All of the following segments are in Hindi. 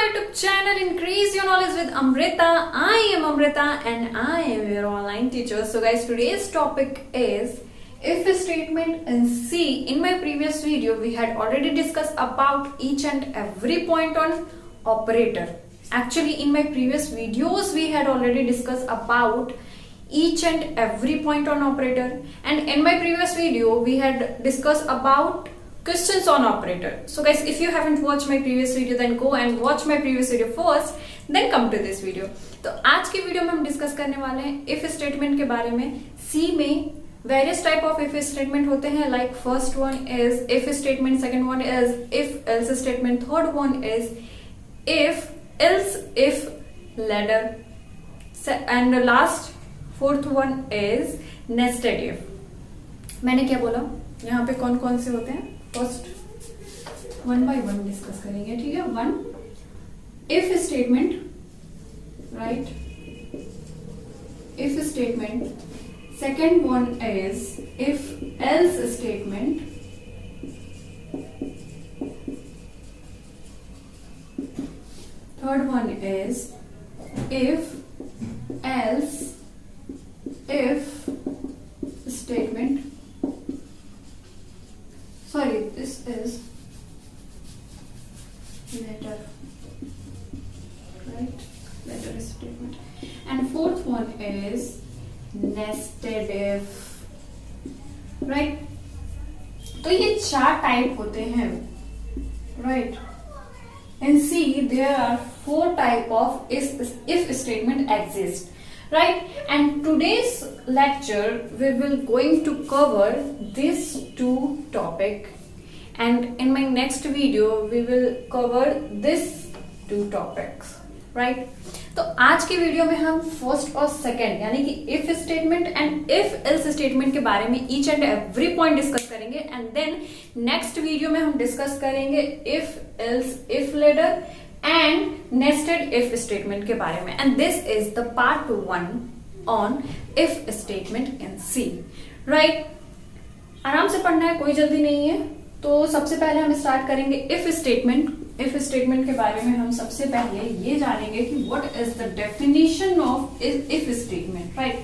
my YouTube channel Increase Your Knowledge with Amrita. I am Amrita and I am your online teacher. So guys, today's topic is if statement in C. In my previous video, we had already discussed about each and every point on operator. Actually, in my previous videos, we had already discussed about each and every point on operator. And in my previous video, we had discussed about questions on operator. So guys, if you haven't watched my previous video, then go and watch my previous video first, then come to this video. तो आज की वीडियो में हम डिस्कस करने वाले हैं इफ स्टेटमेंट के बारे में. सी में various type of if statement होते हैं. Like first one is if statement, second one is if else statement, third one is if else if ladder, and last fourth one is nested if. मैंने क्या बोला, यहाँ पे कौन कौन से होते हैं first one by one discuss करेंगे. ठीक है. One if statement, right, if statement. Second one is if else statement. Third one is if else if statement. Sorry, this is letter, right? Letter statement. And fourth one is nested if, right? तो ये चार टाइप होते हैं, right? And see, there are four type of if statement exist. Right, and today's lecture we will going to cover these two topic, and in my next video we will cover this two topics, right? तो आज की वीडियो में हम फर्स्ट और सेकंड यानी कि if statement and if else statement के बारे में each and every point discuss करेंगे, एंड देन नेक्स्ट वीडियो में हम डिस्कस करेंगे if else if ladder and nested if statement के बारे में. And this is the part 1 on if statement in C. Right, आराम से पढ़ना है, कोई जल्दी नहीं है. तो सबसे पहले हम स्टार्ट करेंगे इफ स्टेटमेंट. इफ स्टेटमेंट के बारे में हम सबसे पहले ये जानेंगे कि what is the definition of if statement. Right,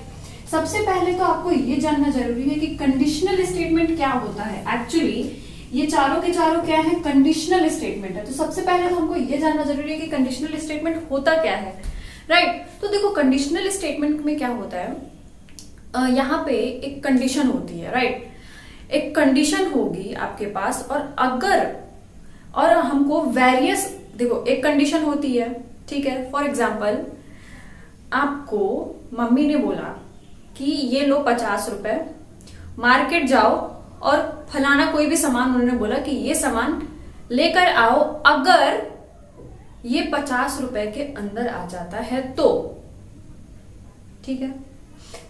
सबसे पहले तो आपको ये जानना जरूरी है कि कंडीशनल स्टेटमेंट क्या होता है. एक्चुअली ये चारों के चारों क्या है, कंडीशनल स्टेटमेंट है. तो सबसे पहले तो हमको ये जानना जरूरी है कि कंडीशनल स्टेटमेंट होता क्या है. राइट, तो देखो कंडीशनल स्टेटमेंट में क्या होता है, यहाँ पे एक कंडीशन होती है. राइट, एक कंडीशन होगी आपके पास, और अगर और हमको वेरियस, देखो एक कंडीशन होती है, ठीक है. फॉर एग्जाम्पल आपको मम्मी ने बोला कि ये लो 50 रुपए, मार्केट जाओ और फलाना कोई भी सामान उन्होंने बोला कि ये सामान लेकर आओ, अगर ये 50 रुपए के अंदर आ जाता है तो. ठीक है,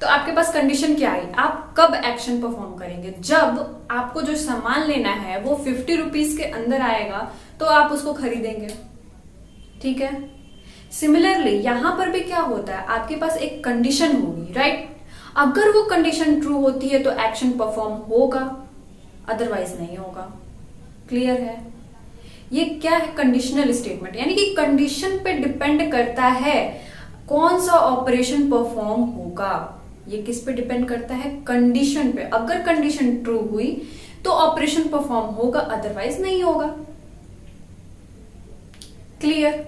तो आपके पास कंडीशन क्या आई, आप कब एक्शन परफॉर्म करेंगे. जब आपको जो सामान लेना है वो 50 रुपीज के अंदर आएगा तो आप उसको खरीदेंगे. ठीक है. सिमिलरली यहां पर भी क्या होता है, आपके पास एक कंडीशन होगी. राइट, अगर वो कंडीशन ट्रू होती है तो एक्शन परफॉर्म होगा, अदरवाइज नहीं होगा. क्लियर है. ये क्या है, कंडीशनल स्टेटमेंट, यानी कि कंडीशन पे डिपेंड करता है कौन सा ऑपरेशन परफॉर्म होगा. ये किस पे डिपेंड करता है, कंडीशन पे. अगर कंडीशन ट्रू हुई तो ऑपरेशन परफॉर्म होगा, अदरवाइज नहीं होगा. क्लियर.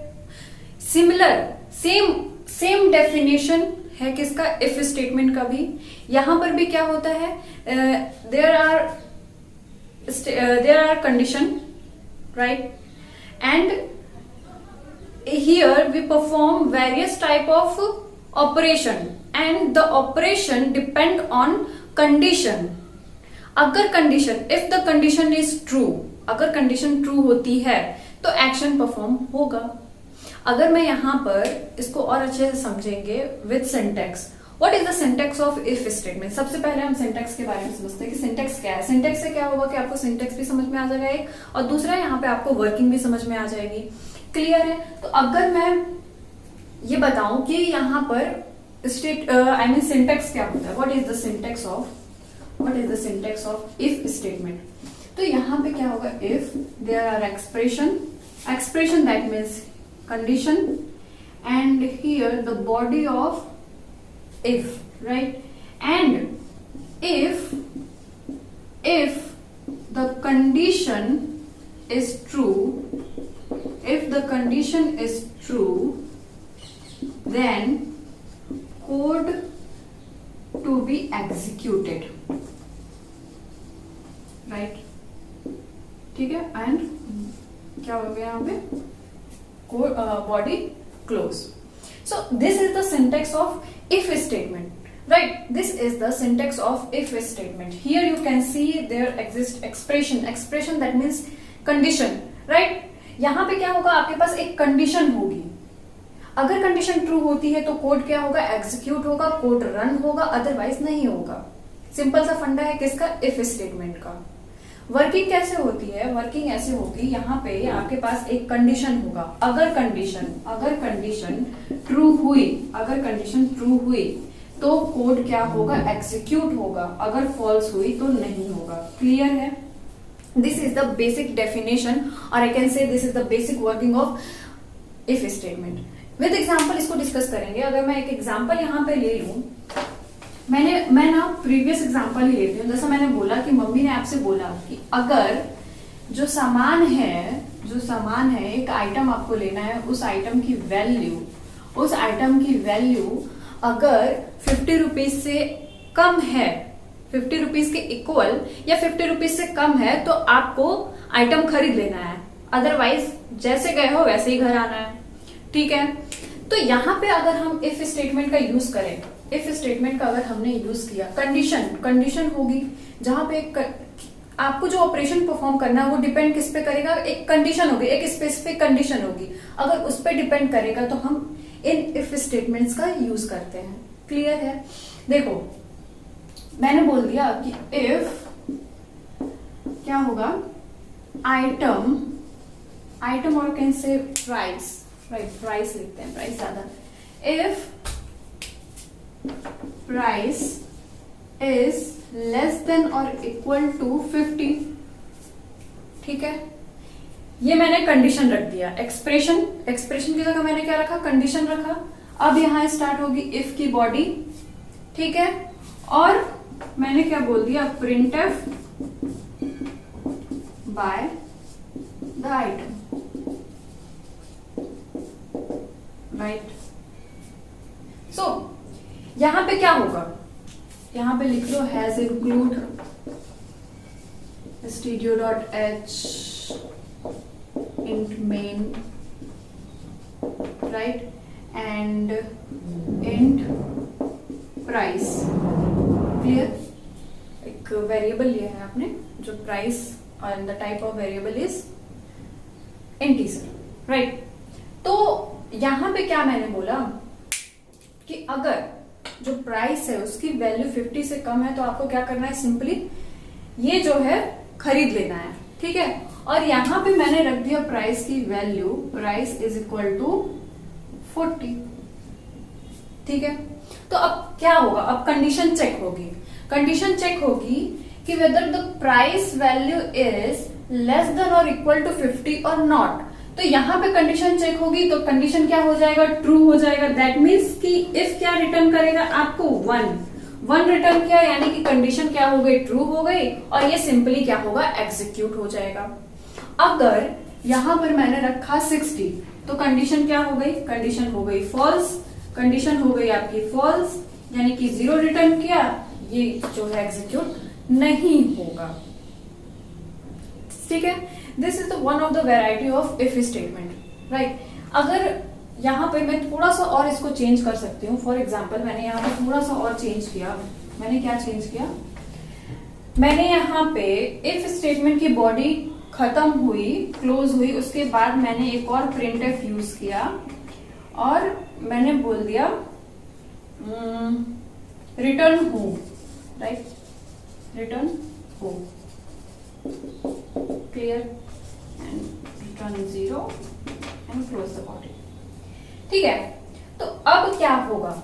सिमिलर सेम डेफिनेशन है किसका, इफ स्टेटमेंट का भी. यहां पर भी क्या होता है, there are condition, right, and here we perform various type of operation and the operation depend on condition. अगर condition, if the condition is true, अगर condition true होती है तो action perform होगा. अगर मैं यहां पर इसको और अच्छे से समझेंगे with syntax. What is the syntax of if statement? सबसे पहले हम syntax के बारे में समझते हैं कि syntax क्या है. syntax से क्या होगा कि आपको syntax भी समझ में आ जाएगा एक, और दूसरा यहाँ पे आपको वर्किंग भी समझ में आ जाएगी. क्लियर है. तो अगर मैं ये बताऊं कि यहाँ पर सिंटेक्स क्या होता है, what is the syntax of if statement. तो यहाँ पे क्या होगा, if there are expression that means condition, and here the body of if, right? And if the condition is true, if the condition is true, then code to be executed, right? ठीक है, एंड क्या हो गया यहाँ पे, body close. So this is the syntax of if statement, right? This is the syntax of if statement. Here you can see there exists expression that means condition, right? यहाँ पे क्या होगा, आपके पास एक कंडीशन होगी. अगर कंडीशन ट्रू होती है तो कोड क्या होगा, एग्जीक्यूट होगा, कोड रन होगा, अदरवाइज नहीं होगा. सिंपल सा फंडा है किसका, इफ स्टेटमेंट का. वर्किंग कैसे होती है, वर्किंग ऐसे होगी, यहाँ पे आपके पास एक कंडीशन होगा. अगर कंडीशन ट्रू हुई, अगर कंडीशन ट्रू हुई तो कोड क्या होगा, एग्जीक्यूट होगा. अगर फॉल्स हुई तो नहीं होगा. क्लियर है? This is the basic definition, और I can say this is the basic working of if statement. With example इसको डिस्कस करेंगे. अगर मैं एक एग्जाम्पल यहाँ पे ले लूं, मैं ना प्रीवियस एग्जाम्पल ही लेती हूँ. जैसा मैंने बोला कि मम्मी ने आपसे बोला कि अगर जो सामान है एक आइटम आपको लेना है, उस आइटम की वैल्यू अगर 50 रुपीज से कम है, 50 रुपीज के इक्वल या 50 रुपीज से कम है, तो आपको आइटम खरीद लेना है. अदरवाइज जैसे गए हो वैसे ही घर आना है. ठीक है? तो यहाँ पे अगर हम इफ स्टेटमेंट का यूज करें, इफ स्टेटमेंट का अगर हमने यूज किया, कंडीशन होगी जहां पे आपको जो ऑपरेशन परफॉर्म करना है वो डिपेंड किस पे करेगा, एक कंडीशन होगी, एक स्पेसिफिक कंडीशन होगी. अगर उस पर डिपेंड करेगा तो हम इन इफ स्टेटमेंट्स का यूज करते हैं. क्लियर है? देखो मैंने बोल दिया कि इफ क्या होगा, आइटम और can say price, right? Price लिखते हैं, प्राइस ज्यादा. If price is less than और इक्वल टू 50, ठीक है? ये मैंने कंडीशन रख दिया. एक्सप्रेशन की जगह मैंने क्या रखा, कंडीशन रखा. अब यहां स्टार्ट होगी इफ की बॉडी, ठीक है? और मैंने क्या बोल दिया, printf by the item, right? So यहां पे क्या होगा, यहां पे लिख लो hash include stdio.h int main, right? and int price. Clear? एक वेरिएबल लिया है आपने जो प्राइस, और the type of variable is integer, right? तो यहां पे क्या मैंने बोला कि अगर जो प्राइस है उसकी वैल्यू 50 से कम है तो आपको क्या करना है, सिंपली ये जो है खरीद लेना है. ठीक है? और यहां पे मैंने रख दिया प्राइस की value, price is equal to 40. ठीक है? तो अब क्या होगा, अब कंडीशन चेक होगी कि whether the price value is less than और इक्वल टू 50 और नॉट. तो यहां पे कंडीशन चेक होगी तो कंडीशन क्या हो जाएगा, ट्रू हो जाएगा. दैट मीन्स कि इफ क्या रिटर्न करेगा आपको, 1 रिटर्न किया, यानी कि कंडीशन क्या हो गई, ट्रू हो गई, और ये सिंपली क्या होगा, एग्जीक्यूट हो जाएगा. अगर यहां पर मैंने रखा 60 तो कंडीशन क्या हो गई, कंडीशन हो गई फॉल्स, कंडीशन हो गई आपकी फॉल्स, यानी कि 0 रिटर्न किया, ये जो है एग्जीक्यूट नहीं होगा. ठीक है? This is the one of the variety of if statement, right? अगर यहाँ पे मैं थोड़ा सा और इसको चेंज कर सकती हूँ. फॉर एग्जाम्पल मैंने यहाँ पे थोड़ा सा और चेंज किया. मैंने क्या चेंज किया, मैंने यहाँ पे इफ स्टेटमेंट की बॉडी खत्म हुई, क्लोज हुई, उसके बाद मैंने एक और प्रिंटफ यूज किया और मैंने बोल दिया रिटर्न हो, राइट? रिटर्न हो. Clear? And return 0 and close the body. ठीक है? तो अब क्या होगा,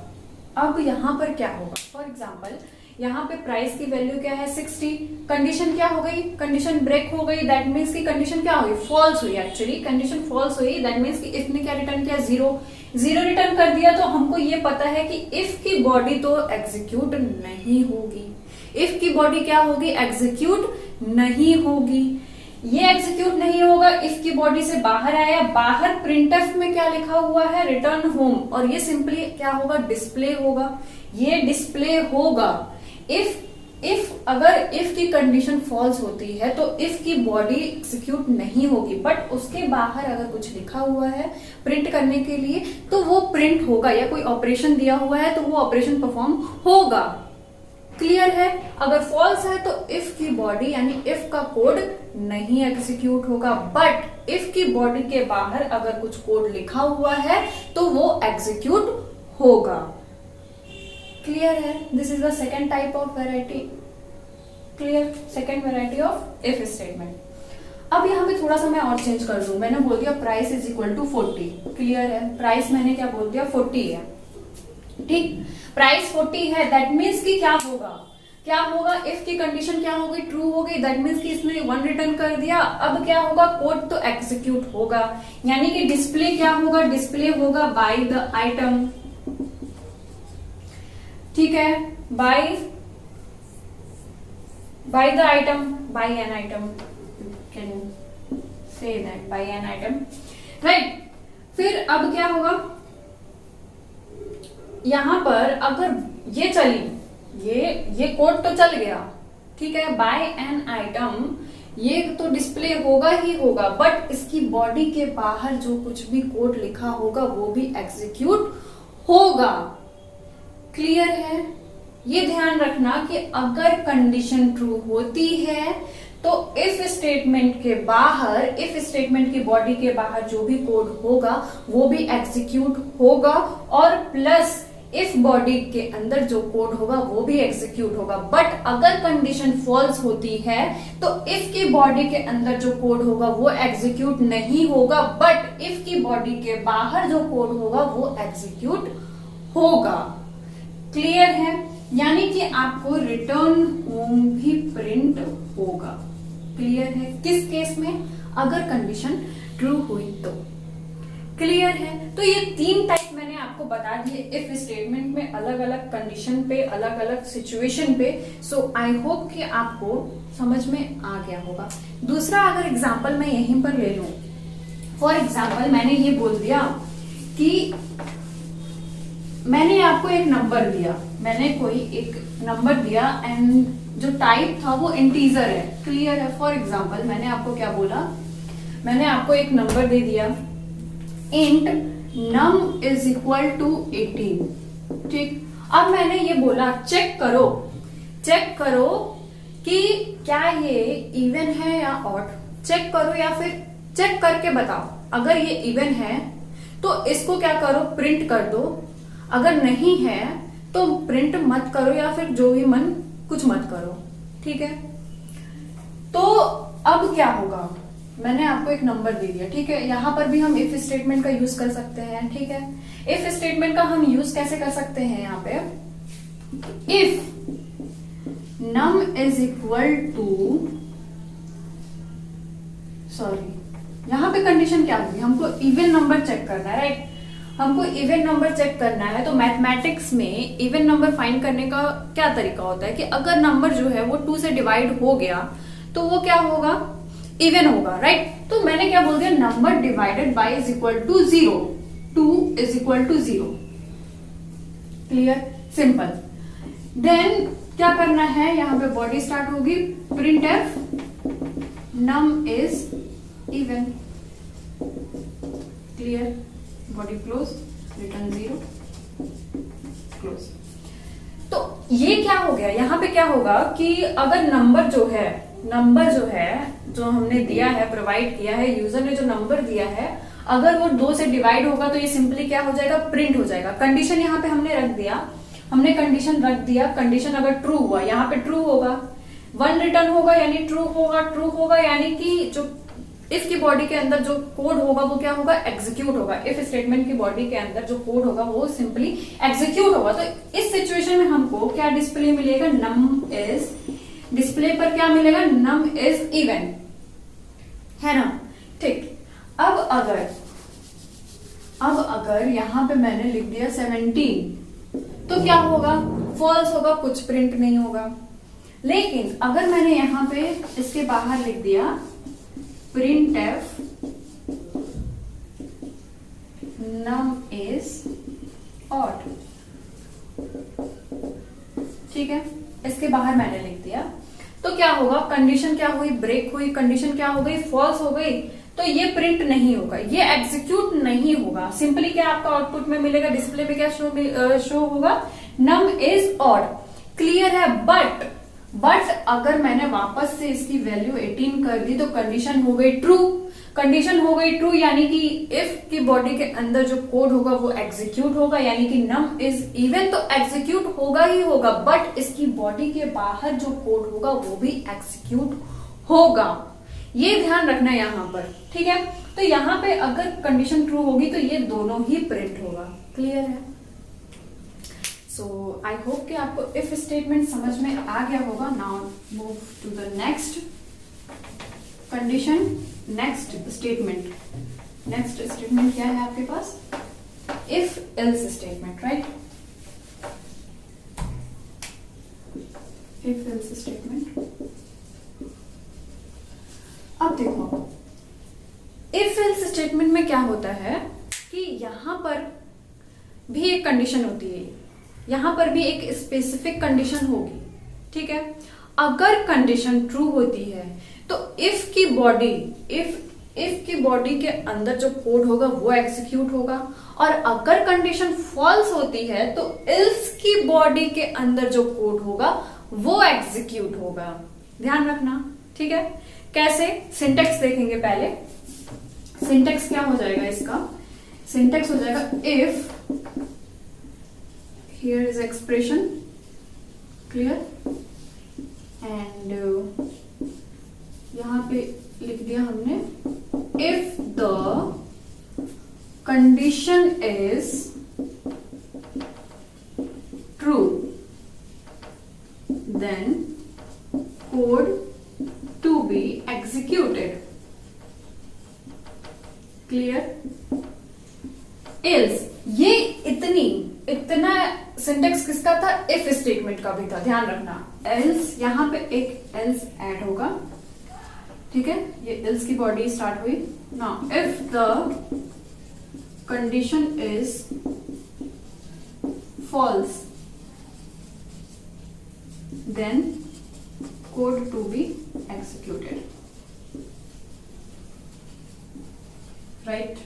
अब यहां पर क्या होगा, फॉर एग्जाम्पल यहाँ पे प्राइस की वैल्यू क्या है 60। कंडीशन क्या हो गई, कंडीशन ब्रेक हो गई, दैट मीन्स की कंडीशन क्या हुई, फॉल्स हुई। एक्चुअली कंडीशन फॉल्स हुई, दैट मीन्स की इफ ने क्या रिटर्न किया, जीरो। जीरो रिटर्न कर दिया तो हमको ये पता है कि इफ की बॉडी तो एग्जीक्यूट नहीं होगी। इफ की बॉडी क्या होगी, एग्जीक्यूट नहीं होगी। ये एग्जीक्यूट नहीं होगा, इफ की बॉडी से बाहर आया, बाहर प्रिंटफ में क्या लिखा हुआ है, रिटर्न होम, और ये सिंपली क्या होगा, डिस्प्ले होगा। ये डिस्प्ले होगा। इफ अगर इफ की कंडीशन फॉल्स होती है तो इफ की बॉडी एग्जीक्यूट नहीं होगी, बट उसके बाहर अगर कुछ लिखा हुआ है प्रिंट करने के लिए तो वो प्रिंट होगा, या कोई ऑपरेशन दिया हुआ है तो वो ऑपरेशन परफॉर्म होगा। क्लियर है। अगर फॉल्स है तो इफ की बॉडी यानी इफ का कोड नहीं एग्जीक्यूट होगा, बट इफ की बॉडी के बाहर अगर कुछ कोड लिखा हुआ है तो वो एग्जीक्यूट होगा। क्लियर है। This is the second type of variety. Clear, second variety of if statement. अब यहाँ पे थोड़ा सा मैं और चेंज कर दूं, मैंने बोल दिया price is equal to 40। Clear है। प्राइस मैंने क्या बोल दिया, 40 है। ठीक, प्राइस 40 है, दैट मीन्स कि क्या होगा, क्या होगा, इफ की कंडीशन क्या होगी, ट्रू हो गई, दैट मीन्स कि इसने 1 रिटर्न कर दिया। अब क्या होगा, कोड तो एग्जीक्यूट होगा, यानी कि डिस्प्ले क्या होगा, डिस्प्ले होगा बाय द आइटम। ठीक है, by the item, by an item, can say that, by an item, right. फिर अब क्या होगा, यहां पर अगर ये चली, ये कोड तो चल गया, ठीक है, बाय एन आइटम, ये तो डिस्प्ले होगा ही होगा, बट इसकी बॉडी के बाहर जो कुछ भी कोड लिखा होगा वो भी एग्जीक्यूट होगा। क्लियर है। ये ध्यान रखना कि अगर कंडीशन ट्रू होती है तो इफ स्टेटमेंट के बाहर, इफ स्टेटमेंट की बॉडी के बाहर जो भी कोड होगा वो भी एग्जीक्यूट होगा, और प्लस इफ बॉडी के अंदर जो कोड होगा वो भी एग्जीक्यूट होगा। बट अगर कंडीशन फॉल्स होती है तो इफ की बॉडी के अंदर जो कोड होगा वो एग्जीक्यूट नहीं होगा, बट इफ की बॉडी के बाहर जो कोड होगा वो एग्जीक्यूट होगा। क्लियर है। यानी कि आपको रिटर्न होम भी प्रिंट होगा। क्लियर है। किस केस में, अगर कंडीशन ट्रू हुई तो। क्लियर है। तो ये 3 टाइप मैंने आपको बता दिए इफ स्टेटमेंट में, अलग अलग कंडीशन पे, अलग अलग सिचुएशन पे। सो आई होप कि आपको समझ में आ गया होगा। दूसरा अगर एग्जांपल मैं यहीं पर ले लूं, फॉर एग्जांपल मैंने ये बोल दिया कि मैंने आपको एक नंबर दिया, मैंने कोई एक नंबर दिया एंड जो टाइप था वो इंटीजर है। क्लियर है। फॉर एग्जांपल मैंने आपको क्या बोला, मैंने आपको एक नंबर दे दिया, int num is equal to 18। ठीक, अब मैंने ये बोला चेक करो कि क्या ये इवन है या ऑड। चेक करो या फिर चेक करके बताओ। अगर ये इवन है तो इसको क्या करो, प्रिंट कर दो। अगर नहीं है तो प्रिंट मत करो, या फिर जो भी मन कुछ मत करो। ठीक है। तो अब क्या होगा, मैंने आपको एक नंबर दे दिया, ठीक है। यहां पर भी हम इफ स्टेटमेंट का यूज कर सकते हैं। ठीक है। इफ स्टेटमेंट का हम यूज कैसे कर सकते हैं, यहां पे if num is equal to, sorry यहां पे कंडीशन क्या होगी, हमको इवन नंबर चेक करना है, राइट। हमको इवन नंबर चेक करना है तो मैथमेटिक्स में इवन नंबर फाइंड करने का क्या तरीका होता है कि अगर नंबर जो है वो 2 से डिवाइड हो गया तो वो क्या होगा, इवन होगा, राइट। तो मैंने क्या बोल दिया, number divided by is equal to 0, 2 is equal to 0। Clear, simple. Then क्या करना है, यहां पे बॉडी स्टार्ट होगी, print F num is even. Clear, body close, return 0, close. तो ये क्या हो गया, यहां पे क्या होगा कि अगर नंबर जो है जो हमने दिया है, प्रोवाइड किया है, यूजर ने जो नंबर दिया है, अगर वो 2 से डिवाइड होगा तो ये सिंपली क्या हो जाएगा, प्रिंट हो जाएगा। कंडीशन यहाँ पे हमने रख दिया, कंडीशन अगर ट्रू हुआ, यहाँ पे ट्रू होगा, 1 रिटर्न होगा यानी ट्रू होगा, यानी कि जो इफ की बॉडी के अंदर जो कोड होगा वो क्या होगा, एग्जीक्यूट होगा। इफ स्टेटमेंट की बॉडी के अंदर जो कोड होगा वो सिंपली एग्जीक्यूट होगा। तो इस सिचुएशन में हमको क्या डिस्प्ले मिलेगा, नम इज, डिस्प्ले पर क्या मिलेगा, नम इज इवन, है ना। ठीक, अब अगर यहां पे मैंने लिख दिया 17 तो क्या होगा, फॉल्स होगा, कुछ प्रिंट नहीं होगा। लेकिन अगर मैंने यहां पे इसके बाहर लिख दिया print F num is odd, ठीक है, इसके बाहर मैंने लिख दिया, तो क्या होगा, कंडीशन क्या हुई, ब्रेक हुई, कंडीशन क्या हो गई, फॉल्स हो गई। तो ये प्रिंट नहीं होगा, ये एग्जीक्यूट नहीं होगा। सिंपली क्या आपका आउटपुट में मिलेगा, डिस्प्ले में क्या शो होगा, नम इज ऑड। क्लियर है। बट अगर मैंने वापस से इसकी वैल्यू 18 कर दी तो कंडीशन हो गई ट्रू। कंडीशन हो गई ट्रू यानी कि इफ की बॉडी के अंदर जो कोड होगा वो एग्जीक्यूट होगा, यानी कि नम इज इवन तो एग्जीक्यूट होगा ही होगा, बट इसकी बॉडी के बाहर जो कोड होगा वो भी एग्जीक्यूट होगा। ये ध्यान रखना है यहां पर, ठीक है। तो यहां पे अगर कंडीशन ट्रू होगी तो ये दोनों ही प्रिंट होगा। क्लियर है। सो आई होप कि आपको इफ स्टेटमेंट समझ में आ गया होगा। Now move to the next condition, next statement. Next statement क्या है आपके पास, if else statement, right. If else statement. अब देखो इफ एल्स स्टेटमेंट में क्या होता है कि यहां पर भी एक कंडीशन होती है, यहां पर भी एक स्पेसिफिक कंडीशन होगी, ठीक है। अगर कंडीशन ट्रू होती है तो इफ की बॉडी के अंदर जो कोड होगा वो एग्जीक्यूट होगा, और अगर कंडीशन फॉल्स होती है तो एल्स की बॉडी के अंदर जो कोड होगा वो एग्जीक्यूट होगा। ध्यान रखना, ठीक है। कैसे, सिंटेक्स देखेंगे पहले। सिंटेक्स क्या हो जाएगा इसका, सिंटेक्स हो जाएगा if, here is expression, clear, and यहां पे लिख दिया हमने if the condition is true then code to be executed. Clear. Else, ये इतना सिंटेक्स किसका था, इफ स्टेटमेंट का भी था, ध्यान रखना। एल्स, यहां पे एक एल्स ऐड होगा, ठीक है। ये एल्स की बॉडी स्टार्ट हुई। Now if the condition is false then code to be executed, right.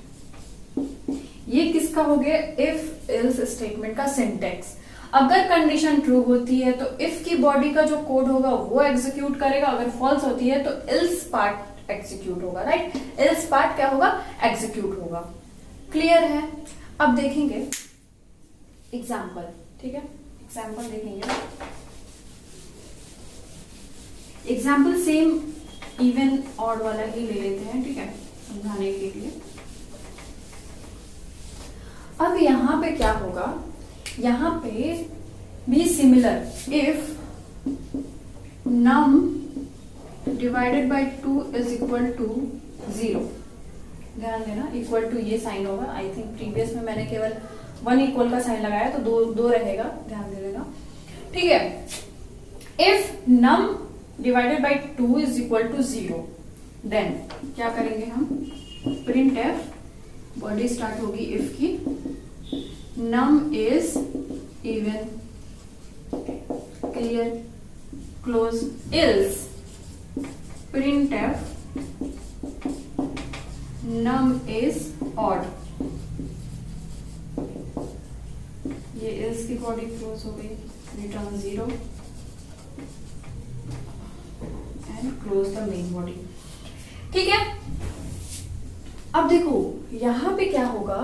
ये किसका हो गया, इफ एल्स स्टेटमेंट का सिंटेक्स। अगर कंडीशन ट्रू होती है तो इफ की बॉडी का जो कोड होगा वो एग्जीक्यूट करेगा, अगर फॉल्स होती है तो एल्स पार्ट एग्जीक्यूट होगा, राइट। एल्स पार्ट क्या होगा, एग्जीक्यूट होगा। क्लियर है। अब देखेंगे एग्जाम्पल, ठीक है। एग्जाम्पल देखेंगे, एग्जाम्पल सेम इवन ऑड वाला ही ले लेते हैं, ठीक है, समझाने के लिए। अब यहां पे क्या होगा, यहां पे भी similar, if num divided by 2 is equal to 0। ध्यान देना, इक्वल टू ये साइन होगा। आई थिंक प्रीवियस में मैंने केवल 1 इक्वल का साइन लगाया तो दो रहेगा, ध्यान दे देना, ठीक है। If num divided by 2 is equal to 0 then क्या करेंगे हम, प्रिंट एफ, बॉडी स्टार्ट होगी इफ की, num is even, clear, close, else print F num is odd. ये एल्स की बॉडी क्लोज हो गई, return 0 close the main body, ठीक है। अब देखो यहां पे क्या होगा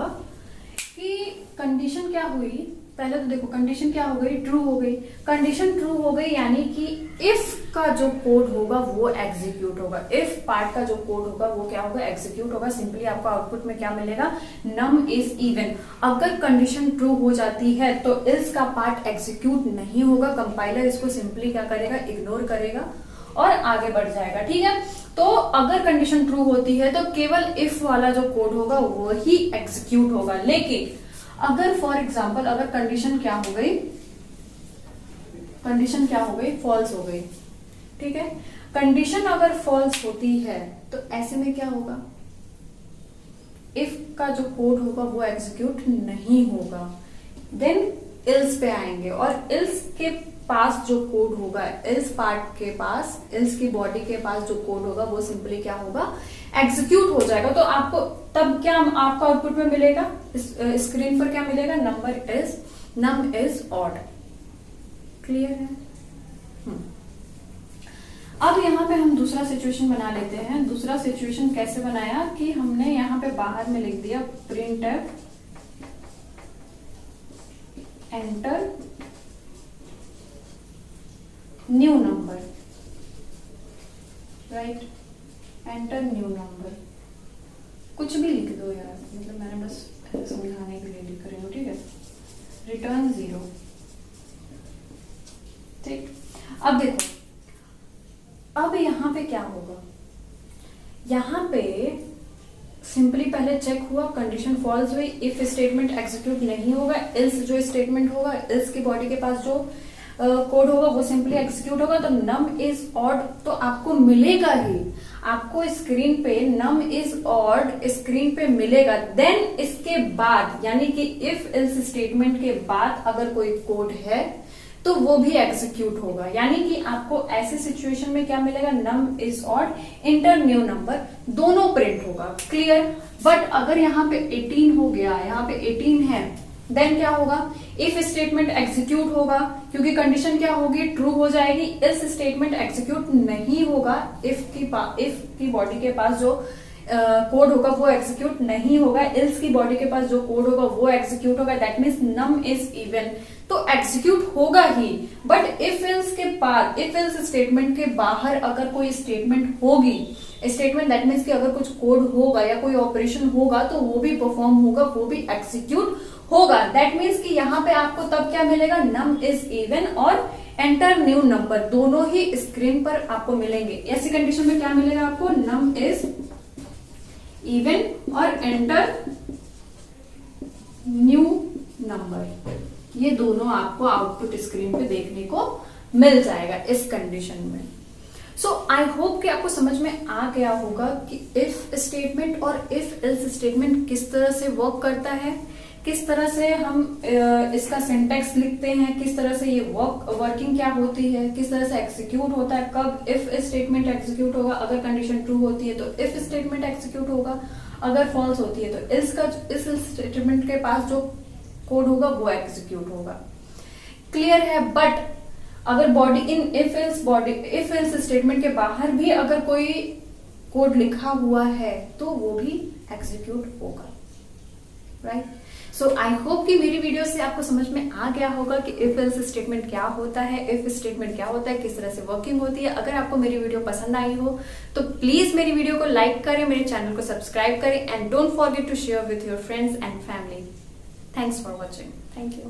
कि कंडीशन क्या हुई, पहले तो देखो कंडीशन क्या हो गई, ट्रू हो गई। कंडीशन ट्रू हो गई यानी कि इफ का जो कोड होगा वो एग्जीक्यूट होगा, इफ पार्ट का जो कोड होगा वो क्या होगा, एग्जीक्यूट होगा। सिंपली आपको आउटपुट में क्या मिलेगा, नम इज इवन। अगर कंडीशन ट्रू हो जाती है तो इल्स का पार्ट एग्जीक्यूट नहीं होगा, कंपाइलर इसको सिंपली क्या करेगा, इग्नोर करेगा और आगे बढ़ जाएगा। ठीक है, तो अगर कंडीशन ट्रू होती है तो केवल इफ वाला जो कोड होगा वो ही एग्जीक्यूट होगा। लेकिन अगर फॉर एग्जाम्पल अगर कंडीशन क्या हो गई, कंडीशन क्या हो गई, फॉल्स हो गई। ठीक है, कंडीशन अगर फॉल्स होती है तो ऐसे में क्या होगा, इफ का जो कोड होगा वो एग्जीक्यूट नहीं होगा, देन इल्स पे आएंगे और इल्स के पास जो कोड होगा, इल्स पार्ट के पास, इल्स की बॉडी के पास जो कोड होगा वो सिंपली क्या होगा, एग्जीक्यूट हो जाएगा। तो आपको तब क्या आपका आउटपुट में मिलेगा, स्क्रीन पर क्या मिलेगा, नम इज ऑड। क्लियर है? अब यहाँ पे हम दूसरा सिचुएशन बना लेते हैं। दूसरा सिचुएशन कैसे बनाया कि हमने यहाँ पे बाहर में लिख दिया printf enter new number, right, enter new number, कुछ भी लिख दो यार, मतलब मैंने बस समझाने के लिए लिख रही हूँ। ठीक है, रिटर्न 0। ठीक, अब देखो, अब यहां पे क्या होगा, यहां पे सिंपली पहले चेक हुआ, कंडीशन फॉल्स हुई, इफ स्टेटमेंट एग्जीक्यूट नहीं होगा, इल्स जो स्टेटमेंट होगा, इल्स की बॉडी के पास जो कोड होगा वो सिंपली एग्जीक्यूट होगा। तो नम इज ऑड तो आपको मिलेगा ही, आपको स्क्रीन पे नम इज ऑड स्क्रीन पे मिलेगा। देन इसके बाद यानी कि इफ इल्स स्टेटमेंट के बाद अगर कोई कोड है तो वो भी एग्जीक्यूट होगा, यानी कि आपको ऐसे सिचुएशन में क्या मिलेगा, num is odd enter new number, दोनों प्रिंट होगा। क्लियर? बट अगर यहाँ पे 18 हो गया, यहाँ पे 18 है, देन क्या होगा, इफ स्टेटमेंट एग्जीक्यूट होगा क्योंकि कंडीशन क्या होगी, ट्रू हो जाएगी। इल्स स्टेटमेंट एग्जीक्यूट नहीं होगा, इफ की बॉडी के पास जो कोड होगा वो एग्जीक्यूट नहीं होगा, इल्स की बॉडी के पास जो कोड होगा वो एग्जीक्यूट होगा। That means num is even, तो एग्जीक्यूट होगा ही। बट इफ इल्स स्टेटमेंट के बाहर अगर कोई स्टेटमेंट होगी, स्टेटमेंट दैट मीन्स कि अगर कुछ कोड होगा या कोई ऑपरेशन होगा तो वो भी परफॉर्म होगा, वो भी एग्जीक्यूट होगा। दैट मीन्स कि यहाँ पे आपको तब क्या मिलेगा, नम इज इवन और एंटर न्यू नंबर, दोनों ही स्क्रीन पर आपको मिलेंगे। ऐसी कंडीशन में क्या मिलेगा आपको, नम इज इवन और एंटर न्यू नंबर, ये दोनों आपको आउटपुट स्क्रीन पे देखने को मिल जाएगा इस कंडीशन में। सो आई होप कि आपको समझ में आ गया होगा कि इफ स्टेटमेंट और इफ एल्स स्टेटमेंट किस तरह से वर्क करता है, किस तरह से हम इसका सिंटैक्स लिखते हैं, किस तरह से ये वर्किंग क्या होती है, किस तरह से एग्जीक्यूट होता है, कब इफ स्टेटमेंट एग्जीक्यूट होगा, अगर कंडीशन ट्रू होती है तो इफ स्टेटमेंट एग्जीक्यूट होगा, अगर फॉल्स होती है तो इस स्टेटमेंट के पास जो कोड होगा वो एग्जीक्यूट होगा। क्लियर है? बट अगर body in if else statement के बाहर भी अगर कोई कोड लिखा हुआ है तो वो भी एग्जीक्यूट होगा, राइट? सो आई होप कि मेरी वीडियो से आपको समझ में आ गया होगा कि इफ एल्स स्टेटमेंट क्या होता है, इफ स्टेटमेंट क्या होता है, किस तरह से वर्किंग होती है। अगर आपको मेरी वीडियो पसंद आई हो तो प्लीज मेरी वीडियो को लाइक करें, मेरे चैनल को सब्सक्राइब करें and don't forget to share with your friends and family. Thanks for watching. Thank you.